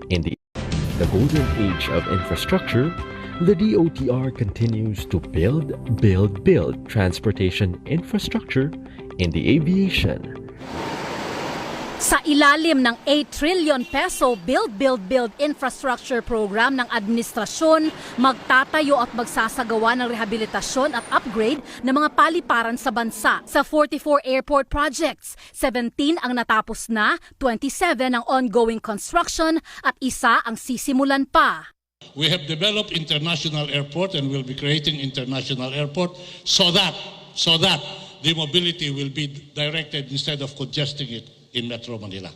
In the golden age of infrastructure, the DOTR continues to build transportation infrastructure in the aviation. Sa ilalim ng 8 trillion peso Build Infrastructure Program ng administrasyon, magtatayo at magsasagawa ng rehabilitasyon at upgrade ng mga paliparan sa bansa. Sa 44 airport projects, 17 ang natapos na, 27 ang ongoing construction at isa ang sisimulan pa. We have developed international airport and will be creating international airport so that the mobility will be directed instead of congesting it in Metro Manila.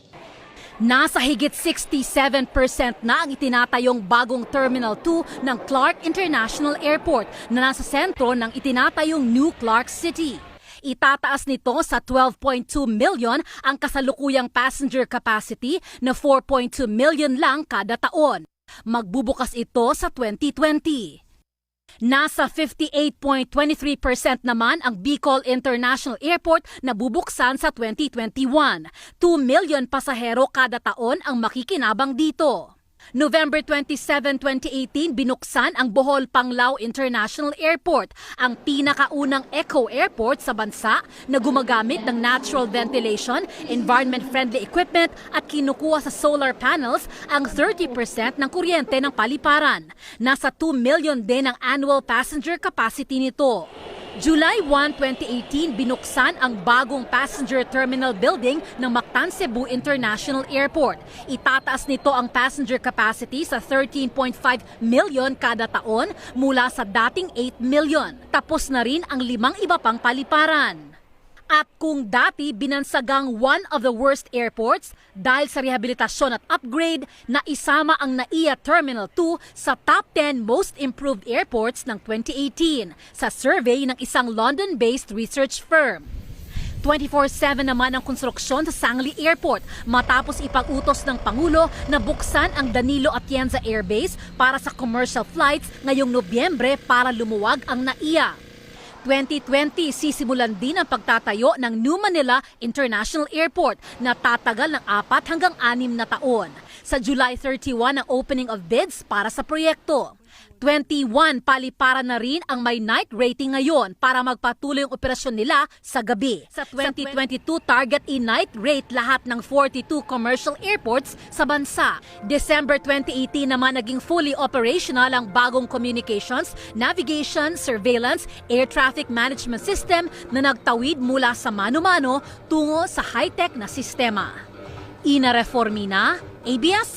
Nasa higit 67% na ang itinatayong bagong Terminal 2 ng Clark International Airport na nasa sentro ng itinatayong New Clark City. Itataas nito sa 12.2 million ang kasalukuyang passenger capacity na 4.2 million lang kada taon. Magbubukas ito sa 2020. Nasa 58.23% naman ang Bicol International Airport na bubuksan sa 2021. 2 million pasahero kada taon ang makikinabang dito. November 27, 2018, binuksan ang Bohol Panglao International Airport, ang pinakaunang eco airport sa bansa na gumagamit ng natural ventilation, environment-friendly equipment at kinukuha sa solar panels ang 30% ng kuryente ng paliparan. Nasa 2 million din ang annual passenger capacity nito. July 1, 2018, binuksan ang bagong passenger terminal building ng Mactan Cebu International Airport. Itataas nito ang passenger capacity sa 13.5 million kada taon mula sa dating 8 million. Tapos na rin ang 5 iba pang paliparan. At kung dati binansagang one of the worst airports, dahil sa rehabilitasyon at upgrade, na isama ang NAIA Terminal 2 sa top 10 most improved airports ng 2018 sa survey ng isang London-based research firm. 24/7 naman ang konstruksyon sa Sangli Airport matapos ipag-utos ng Pangulo na buksan ang Danilo Atienza Air Base para sa commercial flights ngayong Nobyembre para lumuwag ang NAIA. 2020, sisimulan din ang pagtatayo ng New Manila International Airport na tatagal ng 4 hanggang 6 na taon. Sa July 31 ang opening of bids para sa proyekto. 21 paliparan na rin ang may night rating ngayon para magpatuloy ang operasyon nila sa gabi. Sa 2022, target i-night rate lahat ng 42 commercial airports sa bansa. December 2018 naman naging fully operational ang bagong communications, navigation, surveillance, air traffic management system na nagtawid mula sa mano-mano tungo sa high-tech na sistema. Ina Reformina, ABS